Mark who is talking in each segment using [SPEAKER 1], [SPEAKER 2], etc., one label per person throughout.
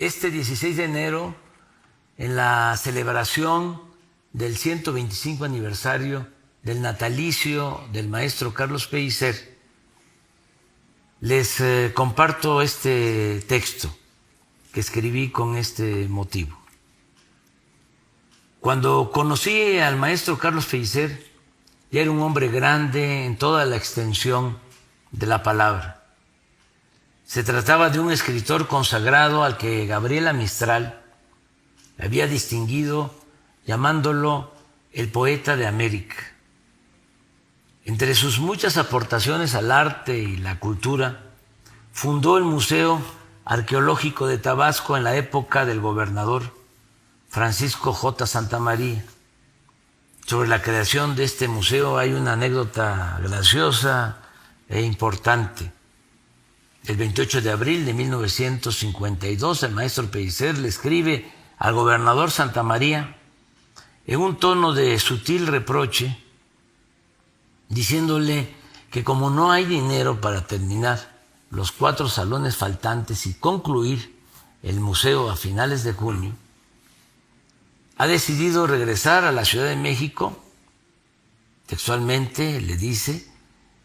[SPEAKER 1] este 16 de enero, en la celebración del 125 aniversario del natalicio del maestro Carlos Pellicer, les comparto este texto que escribí con este motivo. Cuando conocí al maestro Carlos Pellicer, ya era un hombre grande en toda la extensión de la palabra. Se trataba de un escritor consagrado al que Gabriela Mistral había distinguido llamándolo el poeta de América. Entre sus muchas aportaciones al arte y la cultura, fundó el Museo Arqueológico de Tabasco en la época del gobernador Francisco J. Santamaría. Sobre la creación de este museo hay una anécdota graciosa e importante. El 28 de abril de 1952, el maestro Pellicer le escribe al gobernador Santamaría en un tono de sutil reproche, diciéndole que como no hay dinero para terminar los 4 salones faltantes y concluir el museo a finales de junio, ha decidido regresar a la Ciudad de México, textualmente le dice,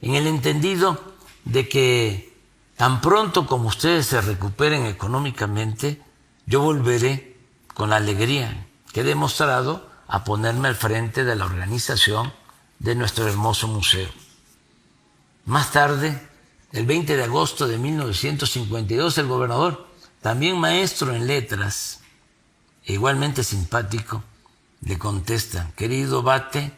[SPEAKER 1] en el entendido de que tan pronto como ustedes se recuperen económicamente, yo volveré con la alegría que he demostrado a ponerme al frente de la organización de nuestro hermoso museo. Más tarde, el 20 de agosto de 1952, el gobernador, también maestro en letras, e igualmente simpático, le contesta: querido Bate,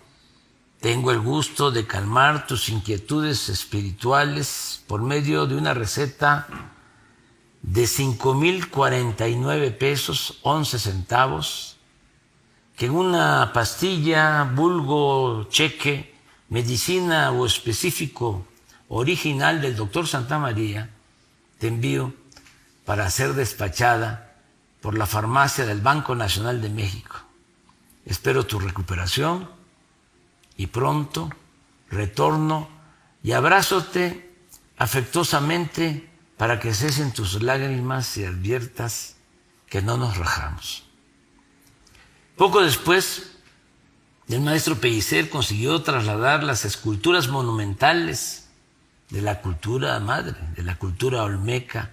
[SPEAKER 1] tengo el gusto de calmar tus inquietudes espirituales por medio de una receta de 5,049 pesos 11 centavos, que en una pastilla, vulgo, cheque, medicina o específico original del doctor Santamaría, te envío para ser despachada por la farmacia del Banco Nacional de México. Espero tu recuperación y pronto retorno y abrázate afectuosamente para que cesen tus lágrimas y adviertas que no nos rajamos. Poco después, el maestro Pellicer consiguió trasladar las esculturas monumentales de la cultura madre, de la cultura olmeca,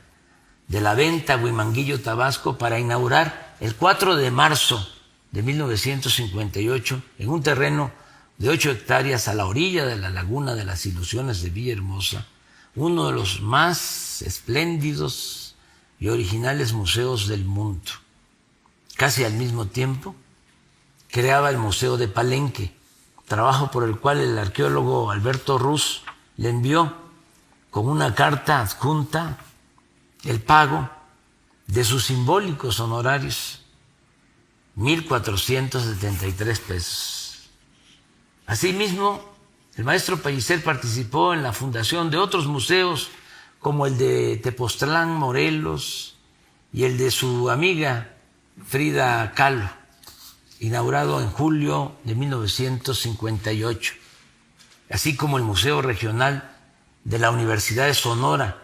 [SPEAKER 1] de la Venta, Huimanguillo, Tabasco, para inaugurar el 4 de marzo de 1958 en un terreno de 8 hectáreas a la orilla de la Laguna de las Ilusiones de Villahermosa, uno de los más espléndidos y originales museos del mundo. Casi al mismo tiempo, creaba el Museo de Palenque, trabajo por el cual el arqueólogo Alberto Ruz le envió con una carta adjunta el pago de sus simbólicos honorarios, 1,473 pesos. Asimismo, el maestro Pellicer participó en la fundación de otros museos como el de Tepoztlán, Morelos, y el de su amiga Frida Kahlo, inaugurado en julio de 1958, así como el Museo Regional de la Universidad de Sonora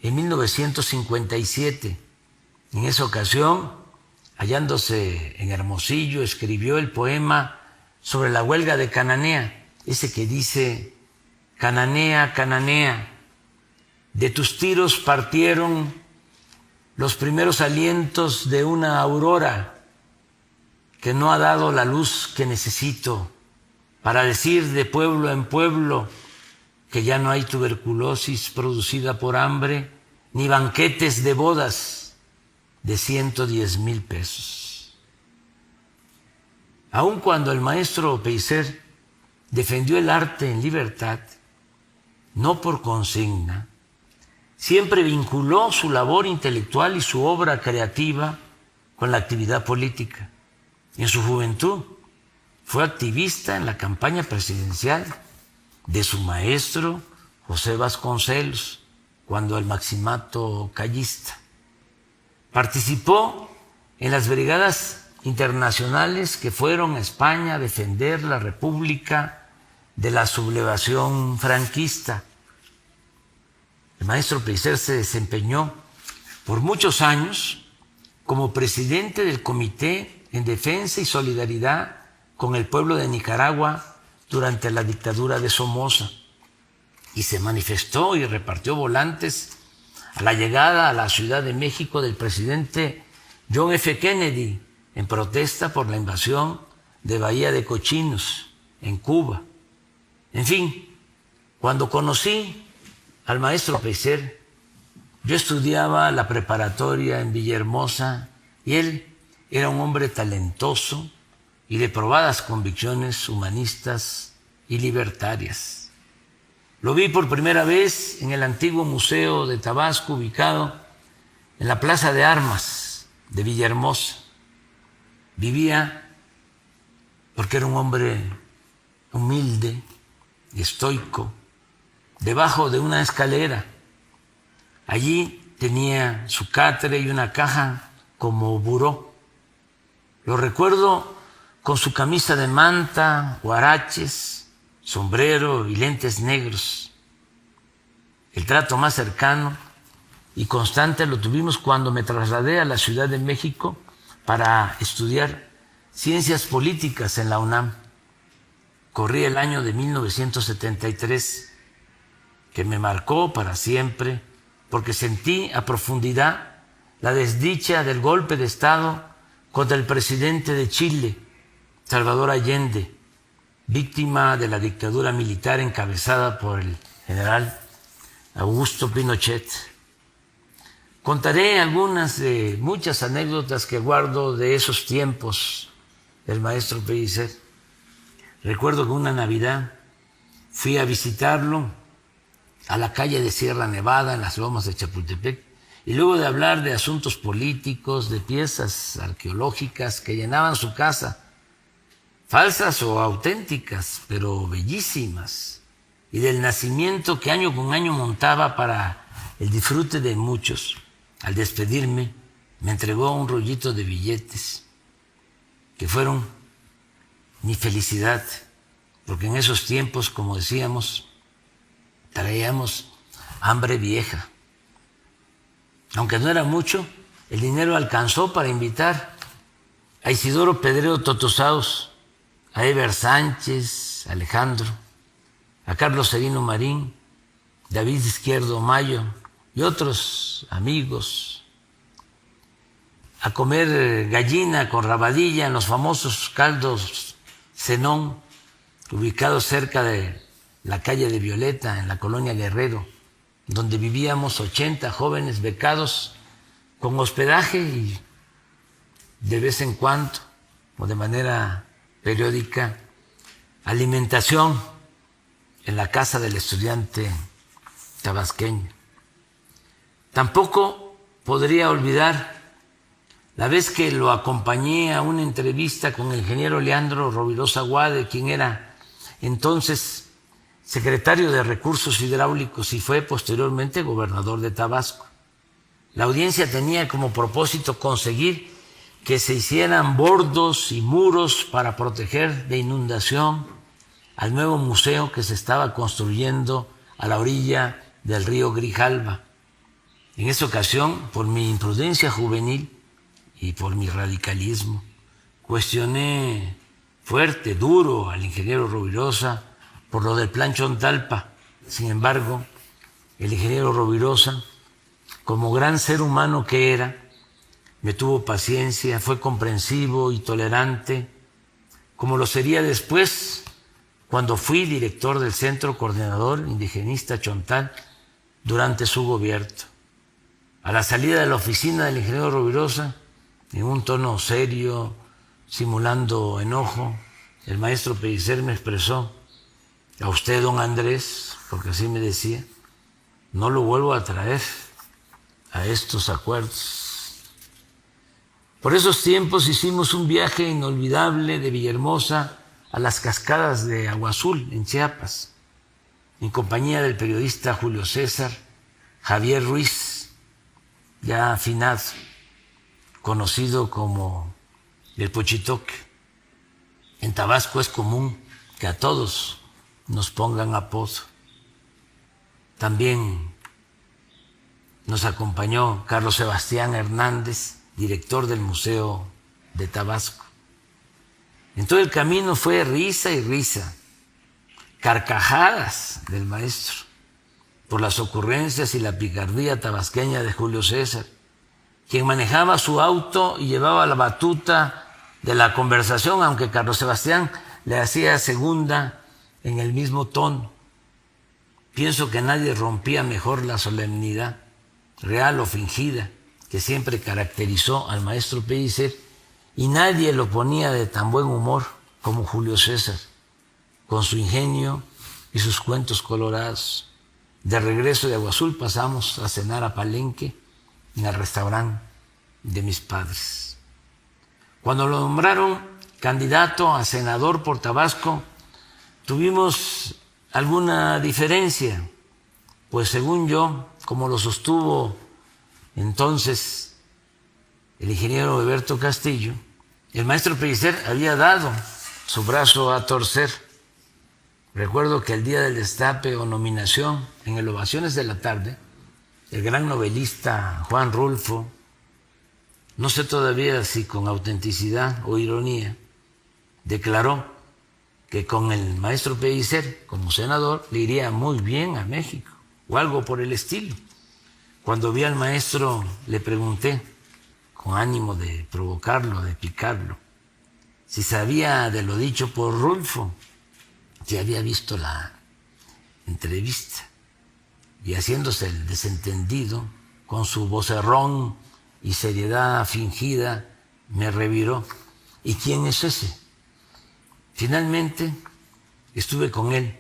[SPEAKER 1] en 1957. En esa ocasión, hallándose en Hermosillo, escribió el poema sobre la huelga de Cananea, ese que dice: Cananea, Cananea, de tus tiros partieron los primeros alientos de una aurora que no ha dado la luz que necesito para decir de pueblo en pueblo que ya no hay tuberculosis producida por hambre, ni banquetes de bodas de 110,000 pesos. Aun cuando el maestro Pellicer defendió el arte en libertad, no por consigna, siempre vinculó su labor intelectual y su obra creativa con la actividad política. En su juventud fue activista en la campaña presidencial de su maestro José Vasconcelos, cuando el maximato callista. Participó en las brigadas internacionales que fueron a España a defender la República de la sublevación franquista. El maestro Pellicer se desempeñó por muchos años como presidente del Comité en Defensa y Solidaridad con el pueblo de Nicaragua durante la dictadura de Somoza, y se manifestó y repartió volantes a la llegada a la Ciudad de México del presidente John F. Kennedy en protesta por la invasión de Bahía de Cochinos en Cuba. En fin, cuando conocí al maestro Pellicer, yo estudiaba la preparatoria en Villahermosa y él era un hombre talentoso y de probadas convicciones humanistas y libertarias. Lo vi por primera vez en el antiguo Museo de Tabasco, ubicado en la Plaza de Armas de Villahermosa. Vivía porque era un hombre humilde y estoico, debajo de una escalera. Allí tenía su catre y una caja como buró. Lo recuerdo con su camisa de manta, huaraches, sombrero y lentes negros. El trato más cercano y constante lo tuvimos cuando me trasladé a la Ciudad de México para estudiar ciencias políticas en la UNAM. Corría el año de 1973, que me marcó para siempre, porque sentí a profundidad la desdicha del golpe de Estado contra el presidente de Chile, Salvador Allende, víctima de la dictadura militar encabezada por el general Augusto Pinochet. Contaré algunas de muchas anécdotas que guardo de esos tiempos del maestro Pellicer. Recuerdo que una Navidad fui a visitarlo a la calle de Sierra Nevada, en las lomas de Chapultepec, y luego de hablar de asuntos políticos, de piezas arqueológicas que llenaban su casa, falsas o auténticas, pero bellísimas, y del nacimiento que año con año montaba para el disfrute de muchos, al despedirme me entregó un rollito de billetes que fueron mi felicidad, porque en esos tiempos, como decíamos, traíamos hambre vieja. Aunque no era mucho, el dinero alcanzó para invitar a Isidoro Pedrero Totosaus, a Eber Sánchez, a Alejandro, a Carlos Serino Marín, David Izquierdo Mayo y otros amigos a comer gallina con rabadilla en los famosos caldos Zenón, ubicados cerca de la calle de Violeta, en la colonia Guerrero, donde vivíamos 80 jóvenes becados con hospedaje y de vez en cuando, o de manera periódica, alimentación en la casa del estudiante tabasqueño. Tampoco podría olvidar la vez que lo acompañé a una entrevista con el ingeniero Leandro Rovirosa Guade, quien era entonces secretario de Recursos Hidráulicos y fue posteriormente gobernador de Tabasco. La audiencia tenía como propósito conseguir que se hicieran bordos y muros para proteger de inundación al nuevo museo que se estaba construyendo a la orilla del río Grijalva. En esa ocasión, por mi imprudencia juvenil y por mi radicalismo, cuestioné fuerte, duro al ingeniero Rovirosa por lo del Plan Chontalpa. Sin embargo, el ingeniero Rovirosa, como gran ser humano que era, me tuvo paciencia, fue comprensivo y tolerante, como lo sería después cuando fui director del Centro Coordinador Indigenista Chontal durante su gobierno. A la salida de la oficina del ingeniero Rovirosa, en un tono serio, simulando enojo, el maestro Pellicer me expresó: a usted, don Andrés, porque así me decía, no lo vuelvo a traer a estos acuerdos. Por esos tiempos hicimos un viaje inolvidable de Villahermosa a las cascadas de Agua Azul, en Chiapas, en compañía del periodista Julio César Javier Ruiz, ya afinado, conocido como el Pochitoque. En Tabasco es común que a todos nos pongan apodo. También nos acompañó Carlos Sebastián Hernández, director del Museo de Tabasco. En todo el camino fue risa y risa, carcajadas del maestro por las ocurrencias y la picardía tabasqueña de Julio César, quien manejaba su auto y llevaba la batuta de la conversación, aunque Carlos Sebastián le hacía segunda en el mismo tono. Pienso que nadie rompía mejor la solemnidad, real o fingida, que siempre caracterizó al maestro Pellicer, y nadie lo ponía de tan buen humor como Julio César, con su ingenio y sus cuentos colorados. De regreso de Agua Azul pasamos a cenar a Palenque, en el restaurante de mis padres. Cuando lo nombraron candidato a senador por Tabasco, tuvimos alguna diferencia, pues según yo, como lo sostuvo entonces el ingeniero Eberto Castillo, el maestro Pellicer había dado su brazo a torcer. Recuerdo que el día del destape o nominación, en el Ovaciones de la Tarde, el gran novelista Juan Rulfo, no sé todavía si con autenticidad o ironía, declaró que con el maestro Pellicer como senador le iría muy bien a México, o algo por el estilo. Cuando vi al maestro le pregunté, con ánimo de provocarlo, de picarlo, si sabía de lo dicho por Rulfo, si había visto la entrevista, y haciéndose el desentendido, con su vocerrón y seriedad fingida, me reviró: ¿y quién es ese? Finalmente estuve con él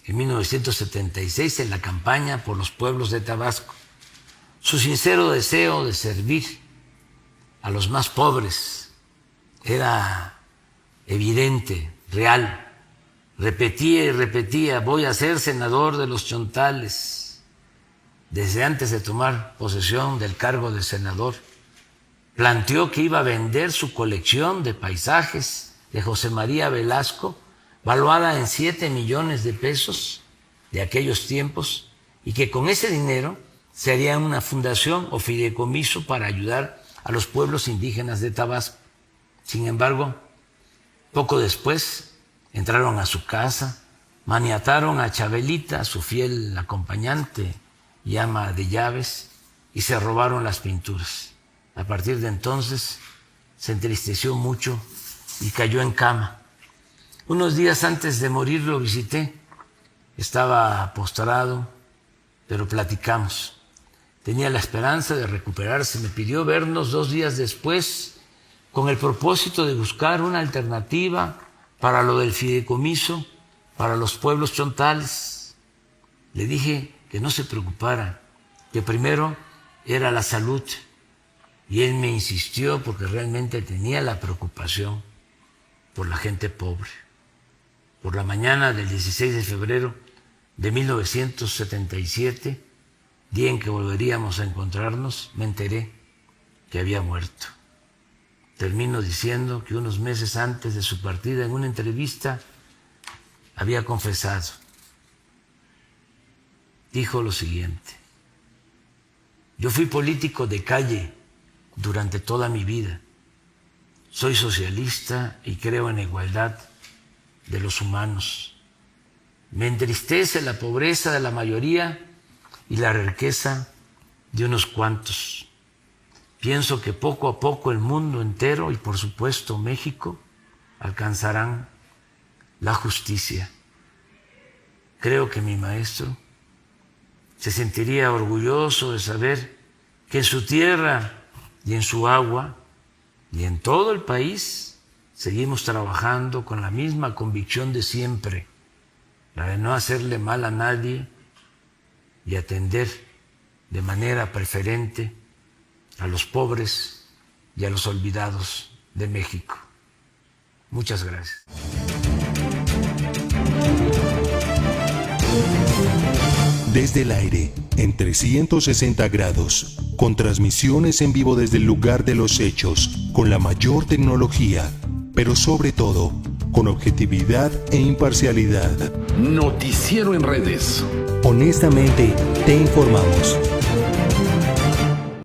[SPEAKER 1] en 1976 en la campaña por los pueblos de Tabasco. Su sincero deseo de servir a los más pobres era evidente, real. Repetía y repetía: voy a ser senador de los Chontales. Desde antes de tomar posesión del cargo de senador, planteó que iba a vender su colección de paisajes de José María Velasco, valuada en 7 millones de pesos de aquellos tiempos, y que con ese dinero se haría una fundación o fideicomiso para ayudar a los pueblos indígenas de Tabasco. Sin embargo, poco después entraron a su casa, maniataron a Chabelita, su fiel acompañante y ama de llaves, y se robaron las pinturas. A partir de entonces se entristeció mucho y cayó en cama. Unos días antes de morir lo visité. Estaba postrado, pero platicamos. Tenía la esperanza de recuperarse. Me pidió vernos 2 días después con el propósito de buscar una alternativa para lo del fideicomiso para los pueblos chontales. Le dije que no se preocupara, que primero era la salud, y él me insistió porque realmente tenía la preocupación por la gente pobre. Por la mañana del 16 de febrero de 1977, día en que volveríamos a encontrarnos, me enteré que había muerto. Termino diciendo que unos meses antes de su partida, en una entrevista, había confesado. Dijo lo siguiente: yo fui político de calle durante toda mi vida. Soy socialista y creo en la igualdad de los humanos. Me entristece la pobreza de la mayoría y la riqueza de unos cuantos. Pienso que poco a poco el mundo entero y por supuesto México alcanzarán la justicia. Creo que mi maestro se sentiría orgulloso de saber que en su tierra y en su agua y en todo el país seguimos trabajando con la misma convicción de siempre, la de no hacerle mal a nadie y atender de manera preferente a los pobres y a los olvidados de México. Muchas gracias.
[SPEAKER 2] Desde el aire, en 360 grados, con transmisiones en vivo desde el lugar de los hechos, con la mayor tecnología, pero sobre todo, con objetividad e imparcialidad.
[SPEAKER 3] Noticiero en redes.
[SPEAKER 2] Honestamente, te informamos.